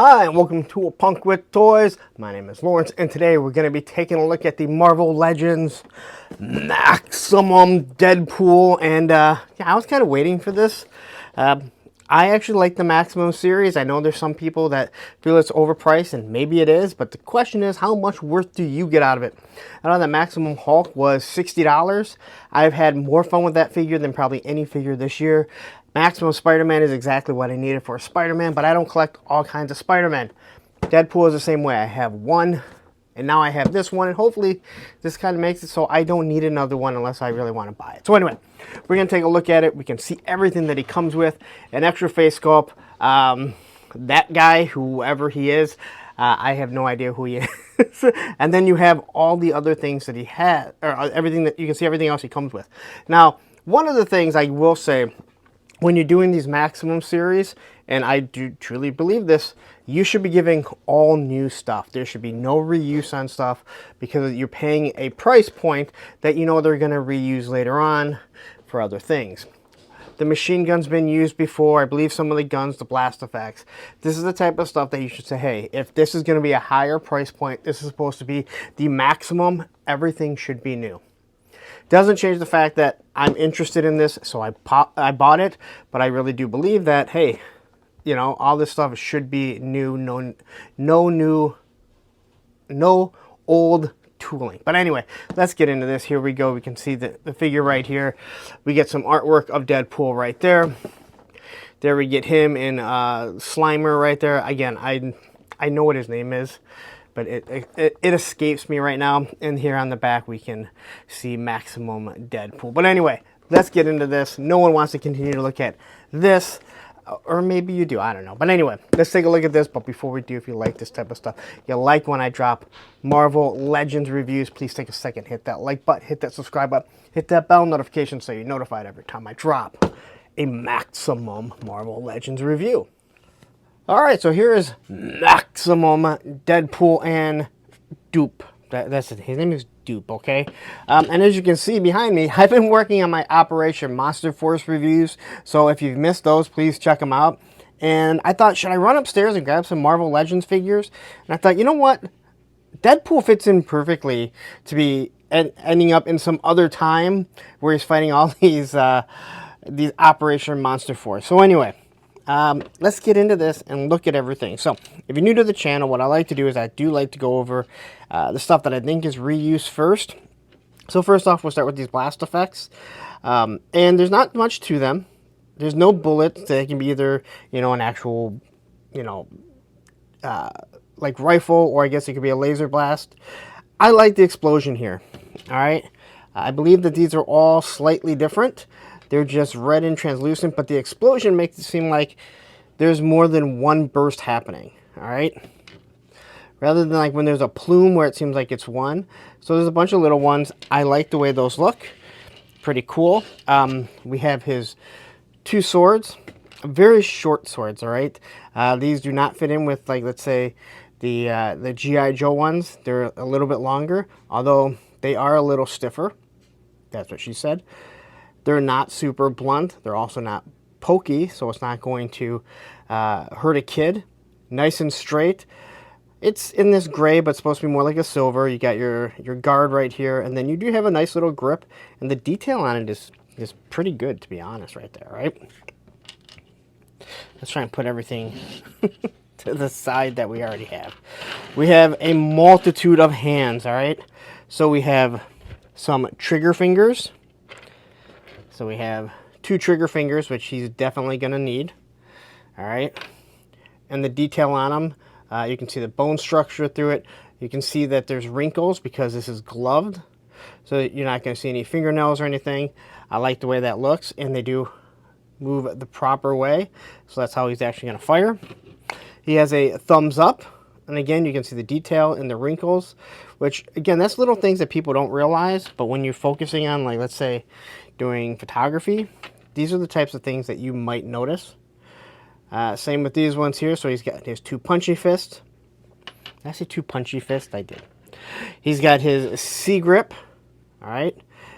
Hi, and welcome to A Punk with Toys. My name is Lawrence, and today we're going to be taking a look at the Marvel Legends Maximum Deadpool. And yeah, I was kind of waiting for this. I actually like the Maximum series. I know there's some people that feel it's overpriced, and maybe it is, but the question is, how much worth do you get out of it? I know that Maximum Hulk was $60. I've had more fun with that figure than probably any figure this year. Maximum Spider-Man is exactly what I needed for a Spider-Man, but I don't collect all kinds of Spider-Man. Deadpool is the same way. I have one, and now I have this one, and hopefully this kind of makes it so I don't need another one unless I really want to buy it. So anyway, we're going to take a look at it. We can see everything that he comes with. An extra face sculpt. That guy, whoever he is, I have no idea who he is. And then you have all the other things that he has, or everything that you can see everything else he comes with. Now, one of the things I will say, when you're doing these Maximum series, and I do truly believe this, you should be giving all new stuff. There should be no reuse on stuff because you're paying a price point that you know they're going to reuse later on for other things. The machine gun's been used before. I believe some of the guns, the blast effects. This is the type of stuff that you should say, hey, if this is going to be a higher price point, this is supposed to be the maximum, everything should be new. Doesn't change the fact that I'm interested in this, so I bought it, but I really do believe that, hey, you know, all this stuff should be new, no old tooling. But anyway, let's get into this. Here we go. We can see the figure right here. We get some artwork of Deadpool right there. There we get him in Slimer right there. Again, I know what his name is, but it escapes me right now. And here on the back, we can see Maximum Deadpool. But anyway, let's get into this. No one wants to continue to look at this, or maybe you do, I don't know. But anyway, let's take a look at this. But before we do, if you like this type of stuff, you like when I drop Marvel Legends reviews, please take a second, hit that like button, hit that subscribe button, hit that bell notification so you're notified every time I drop a Maximum Marvel Legends review. All right, so here is Maximum Deadpool and Dupe. That's it. His name is Dupe, okay? And as you can see behind me, I've been working on my Operation Monster Force reviews. So if you've missed those, please check them out. And I thought, should I run upstairs and grab some Marvel Legends figures? And I thought, you know what? Deadpool fits in perfectly to be ending up in some other time where he's fighting all these Operation Monster Force. So anyway, let's get into this and look at everything. So if you're new to the channel, what I like to do is I do like to go over the stuff that I think is reuse first. So first off, we'll start with these blast effects. And there's not much to them. There's no bullets. They can be either, you know, an actual, you know, like rifle, or I guess it could be a laser blast. I like the explosion here. All right. I believe that these are all slightly different. They're just red and translucent, but the explosion makes it seem like there's more than one burst happening, all right? Rather than like when there's a plume where it seems like it's one. So there's a bunch of little ones. I like the way those look. Pretty cool. We have his two swords, very short swords, all right? These do not fit in with, like, let's say, the G.I. Joe ones. They're a little bit longer, although they are a little stiffer. That's what she said. They're not super blunt. They're also not pokey, so it's not going to hurt a kid. Nice and straight. It's in this gray, but it's supposed to be more like a silver. You got your guard right here, and then you do have a nice little grip, and the detail on it is pretty good, to be honest, right there, right? Let's try and put everything to the side that we already have. We have a multitude of hands, all right? So we have some trigger fingers. So we have two trigger fingers, which he's definitely going to need. All right. And the detail on them, you can see the bone structure through it. You can see that there's wrinkles because this is gloved. So you're not going to see any fingernails or anything. I like the way that looks, and they do move the proper way. So that's how he's actually going to fire. He has a thumbs up. And again, you can see the detail in the wrinkles, which, again, that's little things that people don't realize. But when you're focusing on, like, let's say, doing photography, these are the types of things that you might notice. Same with these ones here. So he's got his two punchy fists. Did I say two punchy fists? I did. He's got his C grip. All right.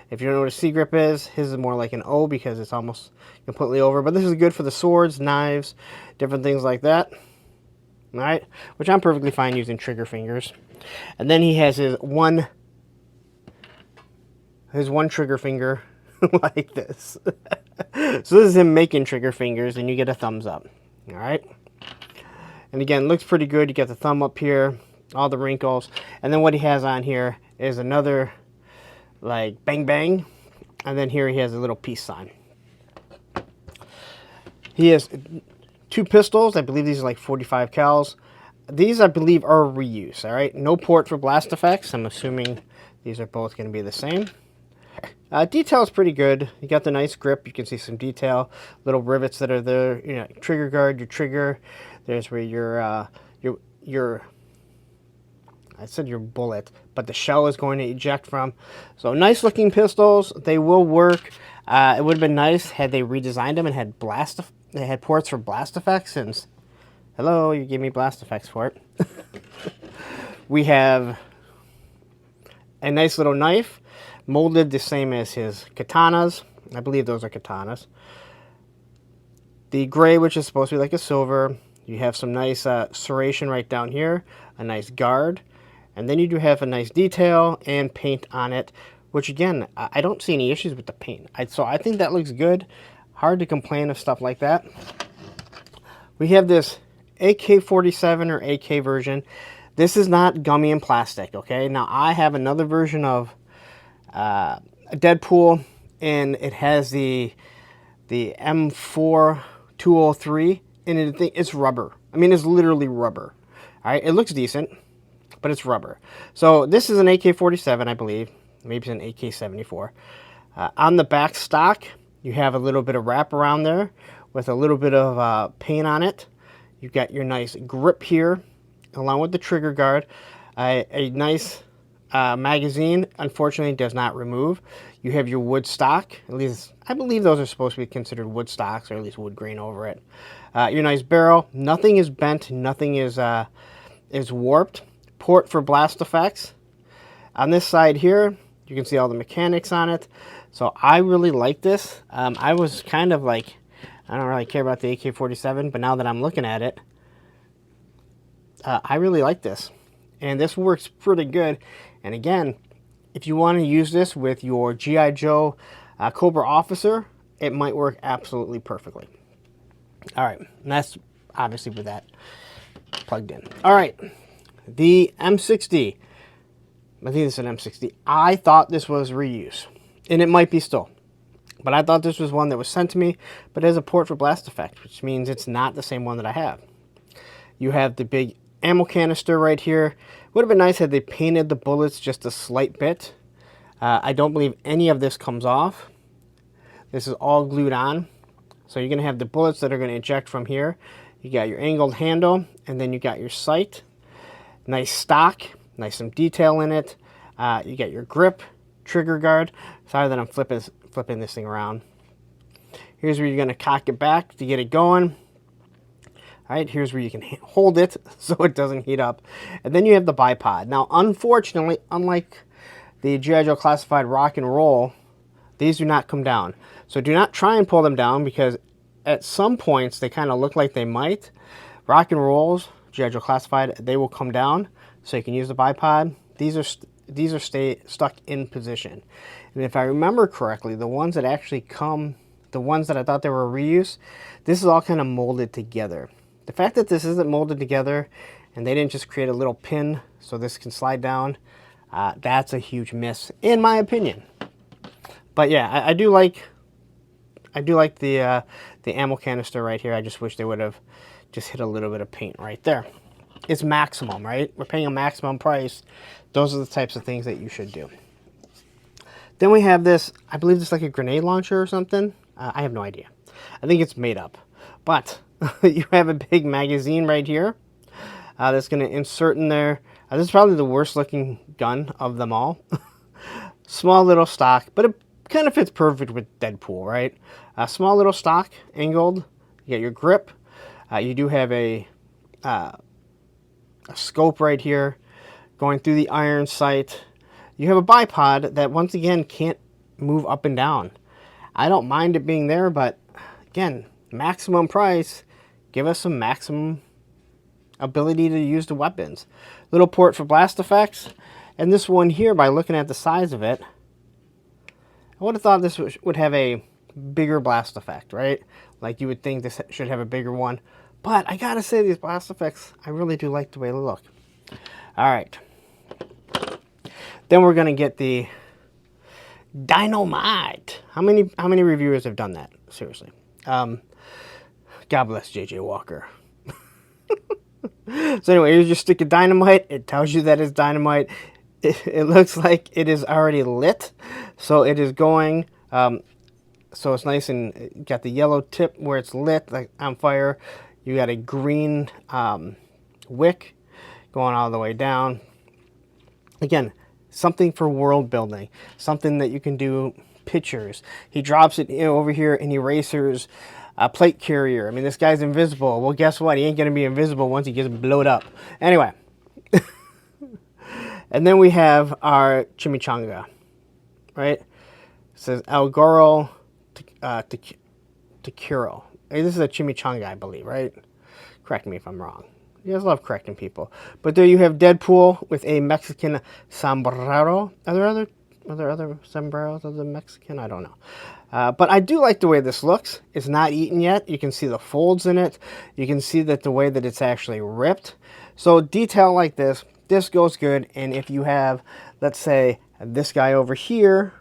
If you don't know what a C grip is, his is more like an O because it's almost completely over. But this is good for the swords, knives, different things like that. All right, which I'm perfectly fine using trigger fingers. And then he has his one trigger finger like this. So this is him making trigger fingers, and you get a thumbs up. All right. And again, looks pretty good. You got the thumb up here, all the wrinkles. And then what he has on here is another, like, bang bang. And then here he has a little peace sign. He has 2 pistols. I believe these are like 45 cals. These, I believe, are reuse, all right? No port for blast effects. I'm assuming these are both going to be the same. Detail is pretty good. You got the nice grip. You can see some detail. Little rivets that are there. You know, trigger guard, your trigger. There's where your I said your bullet, but the shell is going to eject from. So nice looking pistols. They will work. It would have been nice had they redesigned them and had they had ports for blast effects. Since, hello, you gave me blast effects for it. We have a nice little knife, molded the same as his katanas. I believe those are katanas. The gray, which is supposed to be like a silver. You have some nice serration right down here, a nice guard. And then you do have a nice detail and paint on it, which again, I don't see any issues with the paint. So I think that looks good. Hard to complain of stuff like that. We have this AK-47 or AK version. This is not gummy and plastic, okay? Now, I have another version of a Deadpool, and it has the M4 203, and it's rubber. I mean, it's literally rubber. All right, it looks decent, but it's rubber. So this is an AK-47, I believe. Maybe it's an AK-74. On the back stock, you have a little bit of wrap around there with a little bit of paint on it. You've got your nice grip here, along with the trigger guard. A nice magazine, unfortunately, does not remove. You have your wood stock. At least, I believe those are supposed to be considered wood stocks, or at least wood grain over it. Your nice barrel. Nothing is bent. Nothing is warped. Port for blast effects. On this side here, you can see all the mechanics on it. So I really like this. I was kind of like, I don't really care about the AK-47, but now that I'm looking at it, I really like this. And this works pretty good. And again, if you want to use this with your G.I. Joe Cobra officer, it might work absolutely perfectly. All right, and that's obviously with that plugged in. All right, the M60. I think this is an M60. I thought this was reuse, and it might be still. But I thought this was one that was sent to me, but it has a port for blast effect, which means it's not the same one that I have. You have the big ammo canister right here. Would have been nice had they painted the bullets just a slight bit. I don't believe any of this comes off. This is all glued on. So you're going to have the bullets that are going to eject from here. You got your angled handle, and then you got your sight. Nice stock, nice some detail in it. You got your grip, trigger guard. Sorry that I'm flipping this thing around. Here's where you're going to cock it back to get it going. All right, here's where you can hold it so it doesn't heat up. And then you have the bipod. Now, unfortunately, unlike the G.I. Joe Classified Rock and Roll, these do not come down. So do not try and pull them down, because at some points they kind of look like they might. Rock and Rolls, G.I. Joe Classified, they will come down, so you can use the bipod. These are stuck in position. And if I remember correctly, the ones that actually come, the ones that I thought they were reuse, this is all kind of molded together. The fact that this isn't molded together and they didn't just create a little pin so this can slide down, that's a huge miss in my opinion. But yeah, I do like the ammo canister right here. I just wish they would have just hit a little bit of paint right there. It's maximum, right? We're paying a maximum price. Those are the types of things that you should do. Then we have this, I believe this is like a grenade launcher or something. I have no idea. I think it's made up. But you have a big magazine right here that's going to insert in there. This is probably the worst looking gun of them all. Small little stock, but it kind of fits perfect with Deadpool, right? Small little stock, angled. You got your grip. You do have a scope right here going through the iron sight. You have a bipod that once again can't move up and down. I don't mind it being there, but again, maximum price. Give us some maximum ability to use the weapons. Little port for blast effects. And this one here, by looking at the size of it, I would have thought this would have a bigger blast effect, right? Like you would think this should have a bigger one. But I gotta say, these blast effects, I really do like the way they look. All right. Then we're gonna get the Dynamite. How many reviewers have done that? Seriously. God bless J.J. Walker. So anyway, here's your stick of dynamite. It tells you that it's dynamite. It looks like it is already lit. So it is going, so it's nice and got the yellow tip where it's lit, like on fire. You got a green wick going all the way down. Again, something for world building, something that you can do pictures. He drops it over here in erasers. Plate carrier. I mean, this guy's invisible. Well, guess what? He ain't going to be invisible once he gets blowed up. Anyway. And then we have our chimichanga, right? It says El Goro Tequiro. Hey, this is a chimichanga, I believe, right? Correct me if I'm wrong. You guys love correcting people. But there you have Deadpool with a Mexican sombrero. Are there other sombreros other than Mexican? I don't know. But I do like the way this looks. It's not eaten yet. You can see the folds in it. You can see that the way that it's actually ripped. So detail like this goes good. And if you have, let's say, this guy over here,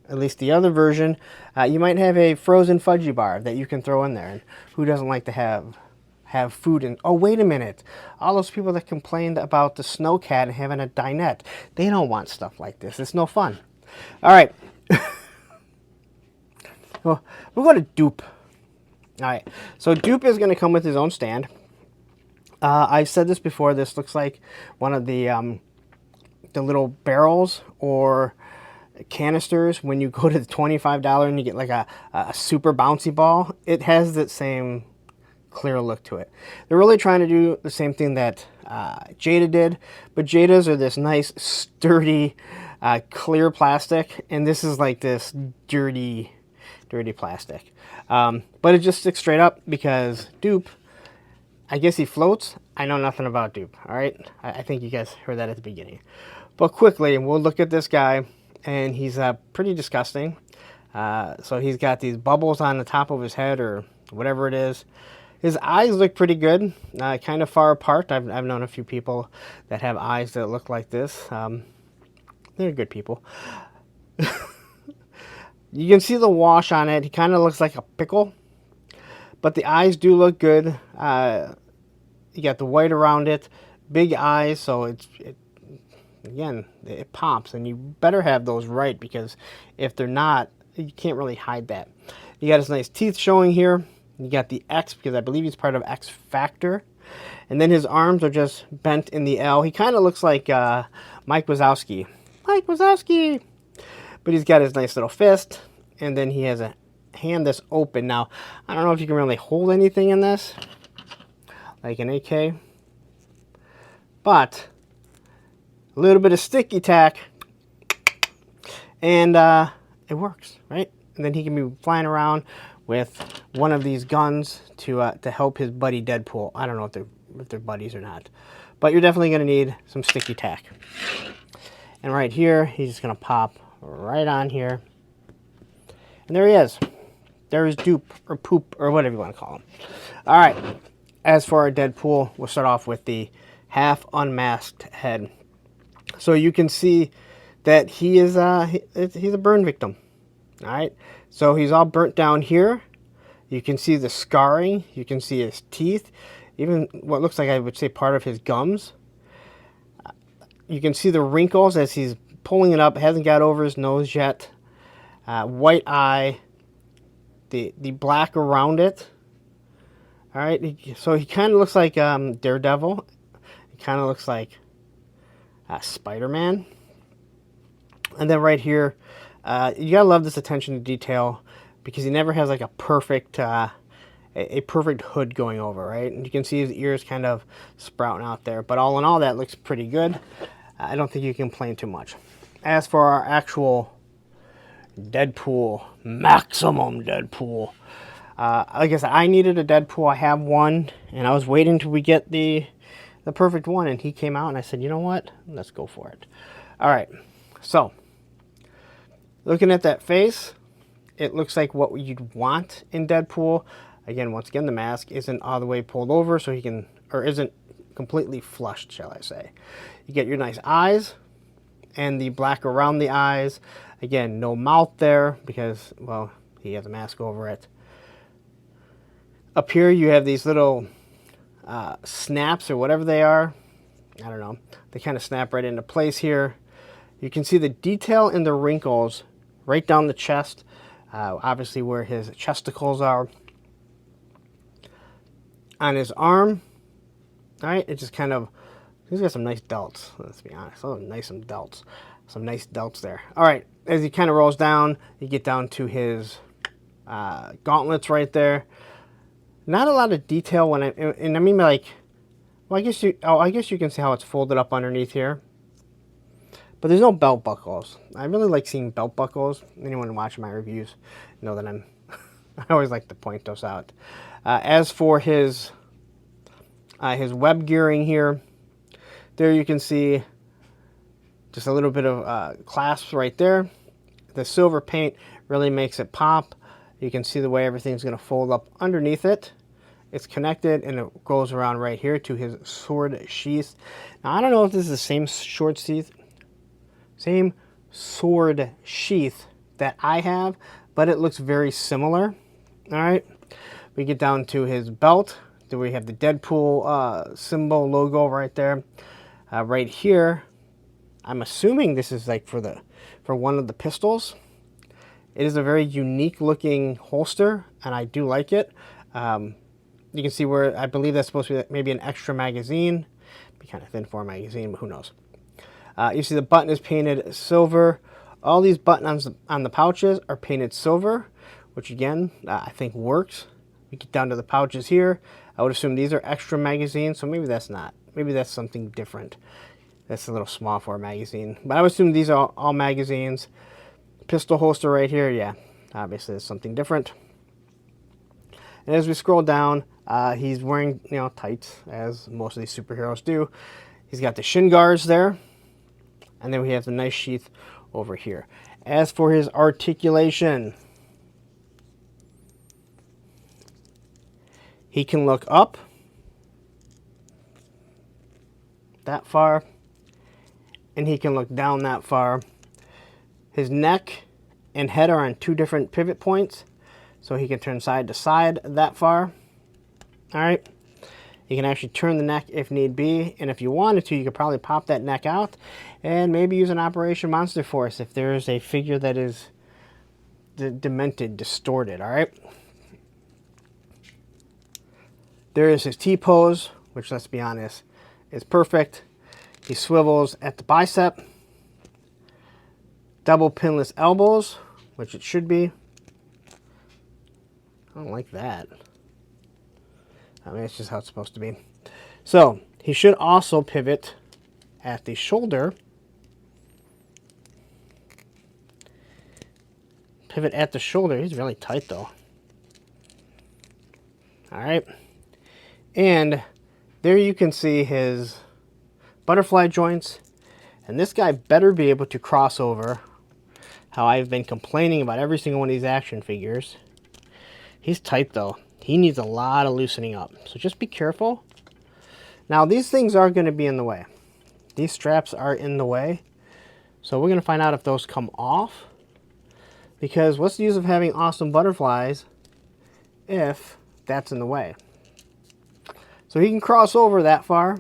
at least the other version, you might have a frozen fudgy bar that you can throw in there. And who doesn't like to have food in? Oh, wait a minute. All those people that complained about the Snowcat having a dinette, they don't want stuff like this. It's no fun. All right. Well, we'll go to Dupe. All right. So Dupe is going to come with his own stand. I've said this before. This looks like one of the little barrels or canisters when you go to the $25 and you get like a super bouncy ball. It has that same clear look to it. They're really trying to do the same thing that Jada did, but Jada's are this nice sturdy clear plastic, and this is like this dirty plastic. But it just sticks straight up because Dupe, I guess he floats. I know nothing about Dupe, all right? I think you guys heard that at the beginning. But quickly, we'll look at this guy, and he's pretty disgusting. So he's got these bubbles on the top of his head or whatever it is. His eyes look pretty good, kind of far apart. I've known a few people that have eyes that look like this. They're good people. You can see the wash on it. He kind of looks like a pickle. But the eyes do look good. You got the white around it. Big eyes, so again, it pops. And you better have those right, because if they're not, you can't really hide that. You got his nice teeth showing here. You got the X, because I believe he's part of X Factor. And then his arms are just bent in the L. He kind of looks like Mike Wazowski. Mike Wazowski! But he's got his nice little fist, and then he has a hand that's open. Now, I don't know if you can really hold anything in this, like an AK, but a little bit of sticky tack, and it works, right? And then he can be flying around with one of these guns to help his buddy Deadpool. I don't know if they're buddies or not, but you're definitely going to need some sticky tack. And right here, he's just going to pop right on here. And there he is. There's Dupe, or Poop, or whatever you want to call him. All right. As for our Deadpool, we'll start off with the half unmasked head. So you can see that he is he's a burn victim. All right. So he's all burnt down here. You can see the scarring. You can see his teeth. Even what looks like, I would say, part of his gums. You can see the wrinkles as he's pulling it up. It hasn't got over his nose yet. White eye. The black around it. All right. So he kind of looks like Daredevil. He kind of looks like Spider-Man. And then right here, you gotta love this attention to detail, because he never has like a perfect perfect hood going over, right? And you can see his ears kind of sprouting out there. But all in all, that looks pretty good. I don't think you can complain too much. As for our actual Deadpool, Maximum Deadpool, like I said, I needed a Deadpool. I have one, and I was waiting till we get the the perfect one, and he came out and I said, you know what, let's go for it. All right, so looking at that face, it looks like what you'd want in Deadpool. Again, once again, the mask isn't all the way pulled over, so he can, or isn't completely flushed, shall I say. You get your nice eyes and the black around the eyes. Again, no mouth there because, well, he has a mask over it. Up here you have these little snaps or whatever they are. I don't know. They kind of snap right into place here. You can see the detail in the wrinkles right down the chest, obviously where his chesticles are. On his arm, all right, it just kind of, he's got some nice delts, let's be honest. Oh, some nice delts there. All right, as he kind of rolls down, you get down to his gauntlets right there. Not a lot of detail when and I mean like, well, I guess you can see how it's folded up underneath here. But there's no belt buckles. I really like seeing belt buckles. Anyone watching my reviews know that I always like to point those out. As for his web gearing here, there you can see just a little bit of clasps right there. The silver paint really makes it pop. You can see the way everything's going to fold up underneath it. It's connected and it goes around right here to his sword sheath. Now I don't know if this is the same sword sheath that I have, but it looks very similar. All right, we get down to his belt. Do we have the Deadpool symbol logo right there? Right here, I'm assuming this is like for one of the pistols. It is a very unique looking holster, and I do like it. You can see where I believe that's supposed to be maybe an extra magazine. Be kind of thin for a magazine, but who knows? You see the button is painted silver. All these buttons on the pouches are painted silver, which again, I think works. We get down to the pouches here. I would assume these are extra magazines, so maybe that's not. Maybe that's something different. That's a little small for a magazine. But I would assume these are all magazines. Pistol holster right here, yeah, obviously it's something different. And as we scroll down, he's wearing, tights, as most of these superheroes do. He's got the shin guards there, and then we have the nice sheath over here. As for his articulation, he can look up that far, and he can look down that far. His neck and head are on two different pivot points, so he can turn side to side that far. All right. You can actually turn the neck if need be, and if you wanted to, you could probably pop that neck out and maybe use an Operation Monster Force if there is a figure that is demented, distorted, all right? There is his T-pose, which, let's be honest, is perfect. He swivels at the bicep. Double pinless elbows, which it should be. I don't like that. I mean, it's just how it's supposed to be. So, he should also pivot at the shoulder. Pivot at the shoulder. He's really tight, though. All right. And there you can see his butterfly joints. And this guy better be able to cross over, how I've been complaining about every single one of these action figures. He's tight, though. He needs a lot of loosening up. So just be careful. Now, these things are going to be in the way. These straps are in the way. So we're going to find out if those come off. Because what's the use of having awesome butterflies if that's in the way? So he can cross over that far.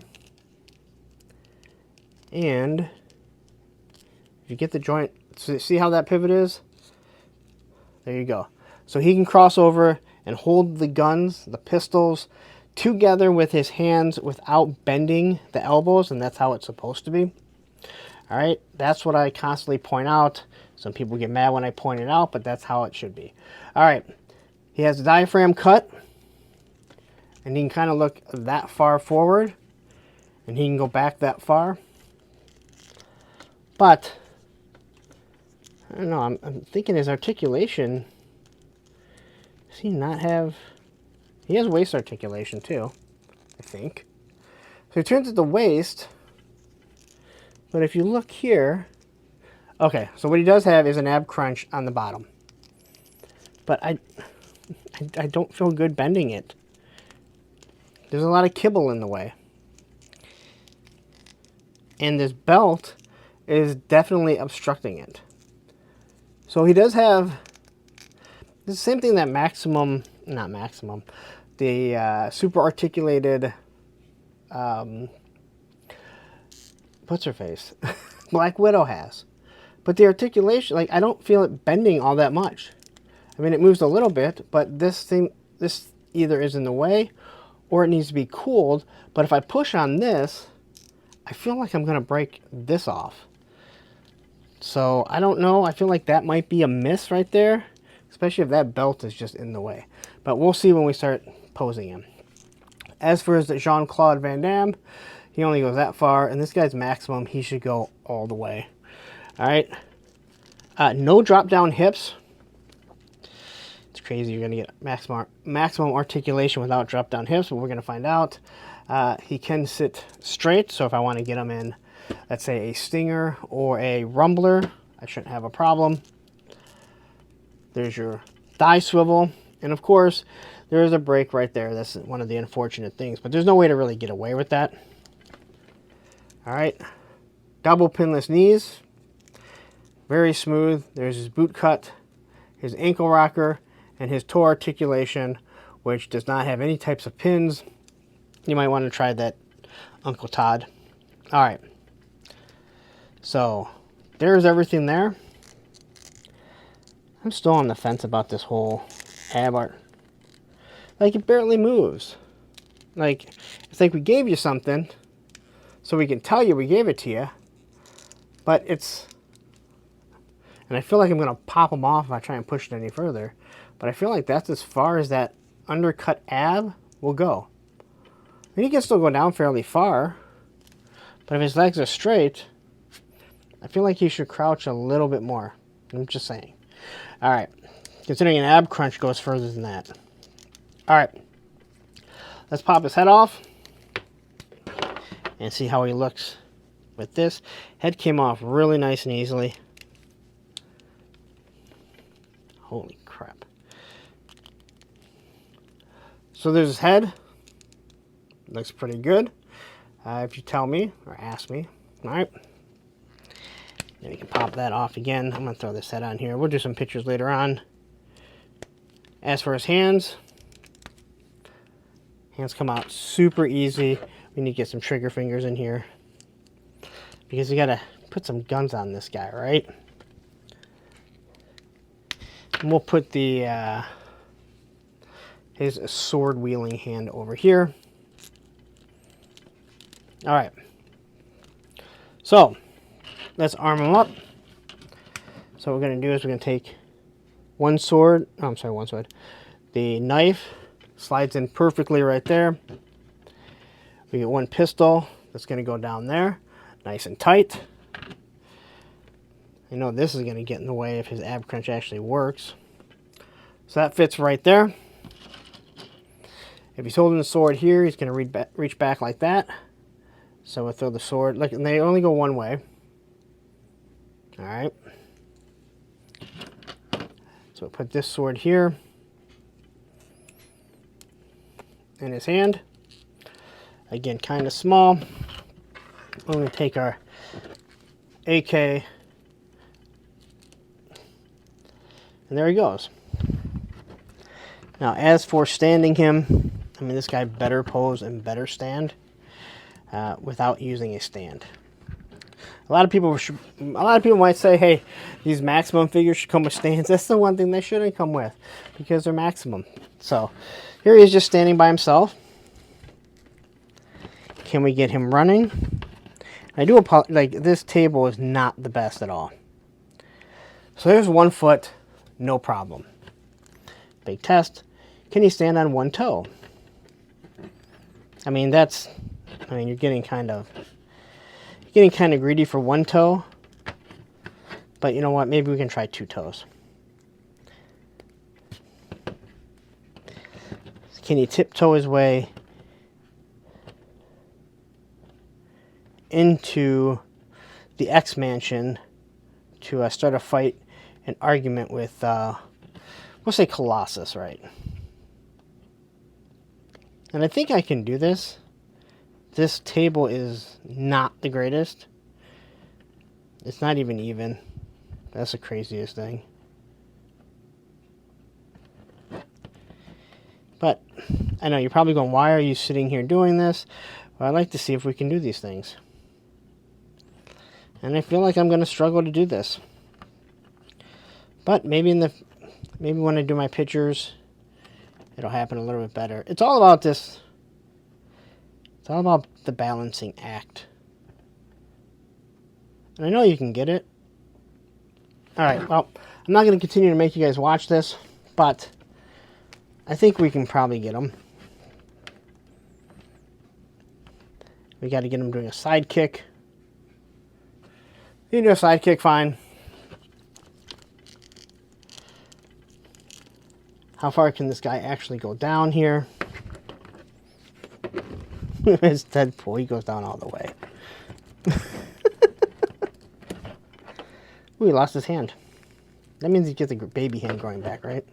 And if you get the joint, see how that pivot is? There you go. So he can cross over and hold the guns, the pistols, together with his hands without bending the elbows, and that's how it's supposed to be. All right, that's what I constantly point out. Some people get mad when I point it out, but that's how it should be. All right, he has the diaphragm cut, and he can kind of look that far forward, and he can go back that far. But, I don't know, I'm thinking his articulation, does he not have... He has waist articulation too, I think. So So he turns at the waist, but if you look here, okay, so what he does have is an ab crunch on the bottom. But I don't feel good bending it. There's a lot of kibble in the way. And this belt is definitely obstructing it. So he does have the same thing that not Maximum, the super articulated, what's her face? Black Widow has. But the articulation, like, I don't feel it bending all that much. I mean, it moves a little bit, but this either is in the way or it needs to be cooled. But if I push on this, I feel like I'm going to break this off. So I don't know. I feel like that might be a miss right there, especially if that belt is just in the way. But we'll see when we start posing him. As for his Jean-Claude Van Damme, he only goes that far. And this guy's Maximum, he should go all the way. All right. No drop down hips. It's crazy. You're going to get maximum articulation without drop down hips, but we're going to find out. He can sit straight. So if I want to get him in, let's say a stinger or a rumbler, I shouldn't have a problem. There's your thigh swivel. And of course, there is a break right there. That's one of the unfortunate things, but there's no way to really get away with that. All right. Double pinless knees. Very smooth. There's his boot cut, his ankle rocker, and his toe articulation, which does not have any types of pins. You might want to try that, Uncle Todd. All right. So there's everything there. I'm still on the fence about this whole ab art. Like, it barely moves. Like, it's like we gave you something so we can tell you we gave it to you, but it's... And I feel like I'm going to pop them off if I try and push it any further. But I feel like that's as far as that undercut ab will go. And he can still go down fairly far. But if his legs are straight, I feel like he should crouch a little bit more. I'm just saying. All right. Considering an ab crunch goes further than that. All right. Let's pop his head off. And see how he looks with this. Head came off really nice and easily. Holy crap. So there's his head. Looks pretty good. If you tell me or ask me. All right. Then we can pop that off again. I'm going to throw this head on here. We'll do some pictures later on. As for his hands. Hands come out super easy. We need to get some trigger fingers in here. Because we got to put some guns on this guy, right? And we'll put the his sword wielding hand over here. All right. So let's arm him up. So what we're going to do is we're going to take one sword. Oh, I'm sorry, one sword. The knife slides in perfectly right there. We get one pistol that's going to go down there, nice and tight. I know this is going to get in the way if his ab crunch actually works. So that fits right there. If he's holding the sword here, he's going to reach back like that. So we'll throw the sword. Look, and they only go one way. All right. So we'll put this sword here in his hand. Again, kind of small. We're going to take our AK. And there he goes. Now, as for standing him, I mean, this guy better pose and better stand without using a stand. A lot of people might say, hey, these Maximum figures should come with stands. That's the one thing they shouldn't come with because they're Maximum. So here he is just standing by himself. Can we get him running? I do apologize. Like, this table is not the best at all. So there's 1 foot, no problem. Big test. Can he stand on one toe? I mean, you're getting kind of greedy for one toe. But you know what? Maybe we can try 2 toes. Can he tiptoe his way into the X Mansion to start a fight, an argument with, we'll say Colossus, right? And I think I can do this. This table is not the greatest. It's not even. That's the craziest thing. But I know you're probably going, why are you sitting here doing this? Well, I'd like to see if we can do these things. And I feel like I'm going to struggle to do this. But maybe when I do my pictures, it'll happen a little bit better. It's all about this. It's all about the balancing act. And I know you can get it. Alright, well, I'm not going to continue to make you guys watch this, but I think we can probably get them. We got to get him doing a side kick. You can do a side kick, fine. How far can this guy actually go down here? It's Deadpool. He goes down all the way. Ooh, he lost his hand. That means he gets a baby hand growing back, right?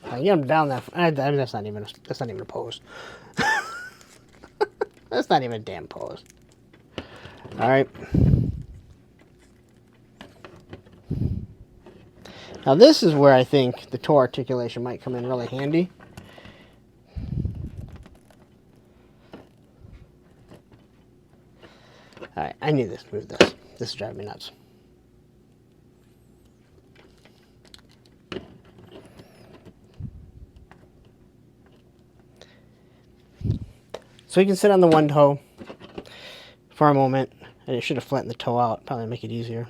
I get him down that. That's not even a pose. That's not even a damn pose. All right. Now this is where I think the toe articulation might come in really handy. All right, I need to move this. This is driving me nuts. So you can sit on the one toe for a moment, and it should have flattened the toe out, probably make it easier.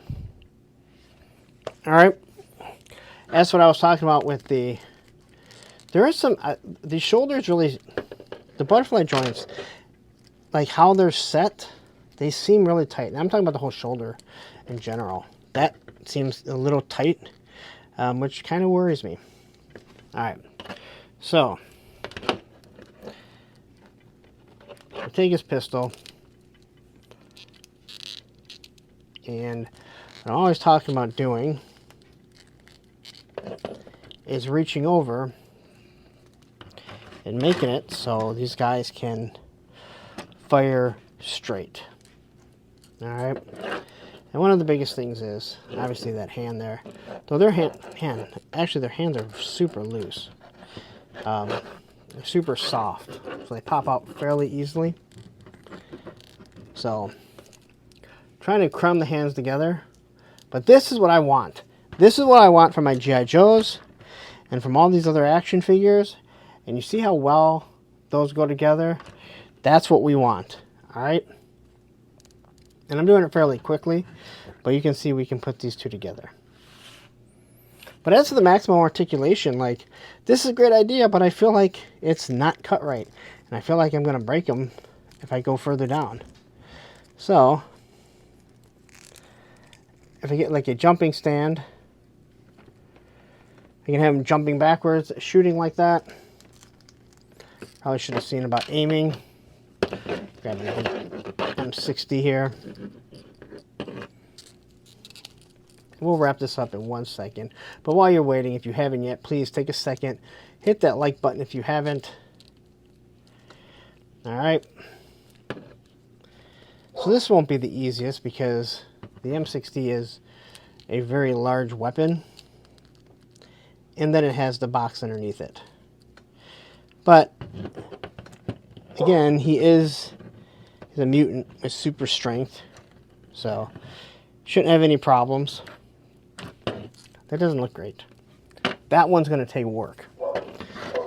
All right. That's what I was talking about with the, there is some, the shoulders really, the butterfly joints, like how they're set, they seem really tight. And I'm talking about the whole shoulder in general. That seems a little tight, which kind of worries me. All right. So, I'll take his pistol. And what I'm always talking about doing is reaching over and making it so these guys can fire straight. All right. And one of the biggest things is obviously that hand there. Though their actually their hands are super loose. They're super soft, so they pop out fairly easily. So, trying to cram the hands together. But this is what I want. This is what I want from my G.I. Joes and from all these other action figures. And you see how well those go together? That's what we want. Alright? And I'm doing it fairly quickly, but you can see we can put these two together. But as for the maximum articulation, like, this is a great idea, but I feel like it's not cut right. And I feel like I'm going to break them if I go further down. So, if I get like a jumping stand, I can have him jumping backwards, shooting like that. Probably should have seen about aiming. Grab an M60 here. We'll wrap this up in 1 second. But while you're waiting, if you haven't yet, please take a second. Hit that like button if you haven't. Alright. So this won't be the easiest because the M60 is a very large weapon. And then it has the box underneath it. But, again, he's a mutant with super strength. So, shouldn't have any problems. That doesn't look great. That one's going to take work.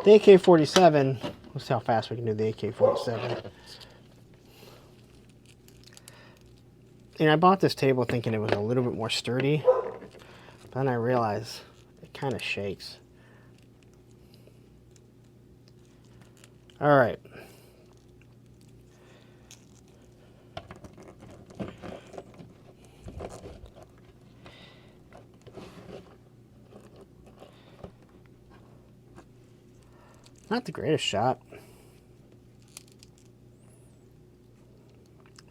The AK-47, let's see how fast we can do the AK-47. And I bought this table thinking it was a little bit more sturdy. But then I realized it kind of shakes. Alright. Not the greatest shot.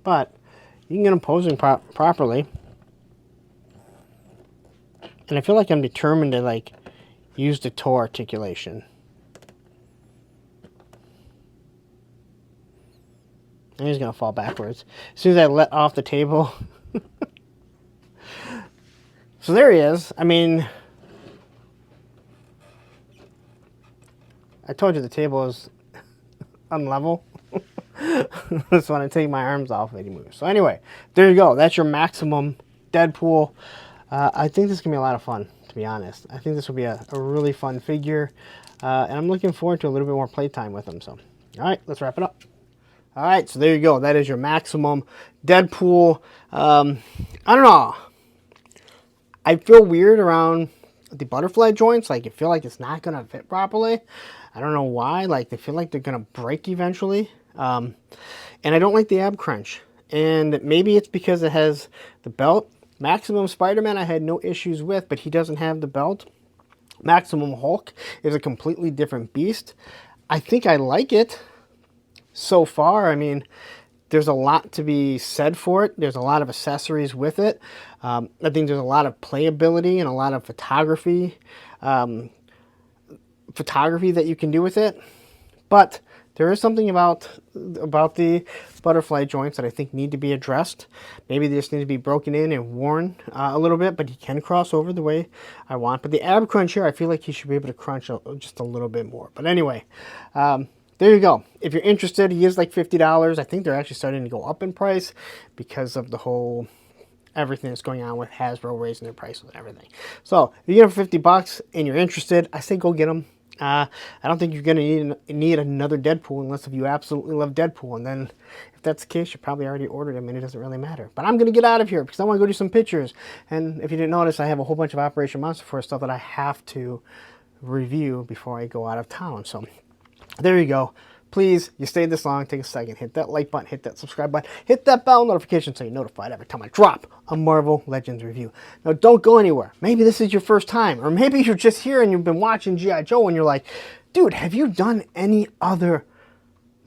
But you can get them posing properly. And I feel like I'm determined to like use the toe articulation. And he's going to fall backwards. As soon as I let off the table. So there he is. I mean, I told you the table is unlevel. So when I take my arms off, it moves. So anyway, there you go. That's your Maximum Deadpool. I think this is going to be a lot of fun, to be honest. I think this will be a really fun figure. And I'm looking forward to a little bit more playtime with him. So, all right, let's wrap it up. All right, so there you go. That is your Maximum Deadpool. I don't know. I feel weird around the butterfly joints. Like, I feel like it's not going to fit properly. I don't know why. Like, they feel like they're going to break eventually. And I don't like the ab crunch. And maybe it's because it has the belt. Maximum Spider-Man I had no issues with, but he doesn't have the belt. Maximum Hulk is a completely different beast. I think I like it so far. I mean, there's a lot to be said for it. There's a lot of accessories with it. I think there's a lot of playability and a lot of photography that you can do with it. But there is something about the butterfly joints that I think need to be addressed. Maybe they just need to be broken in and worn a little bit, but he can cross over the way I want. But the ab crunch here, I feel like he should be able to crunch just a little bit more. But anyway, there you go. If you're interested, he is like $50. I think they're actually starting to go up in price because of the whole everything that's going on with Hasbro raising their prices and everything. So if you get him for $50 and you're interested, I say go get him. I don't think you're going to need another Deadpool unless if you absolutely love Deadpool. And then if that's the case, you probably already ordered him and it doesn't really matter. But I'm going to get out of here because I want to go do some pictures. And if you didn't notice, I have a whole bunch of Operation Monster Force stuff that I have to review before I go out of town. So there you go. Please, you stayed this long, take a second, hit that like button, hit that subscribe button, hit that bell notification so you're notified every time I drop a Marvel Legends review. Now, don't go anywhere. Maybe this is your first time, or maybe you're just here and you've been watching G.I. Joe and you're like, dude, have you done any other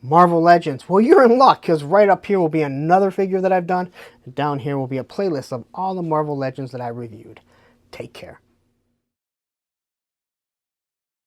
Marvel Legends? Well, you're in luck, because right up here will be another figure that I've done, and down here will be a playlist of all the Marvel Legends that I reviewed. Take care.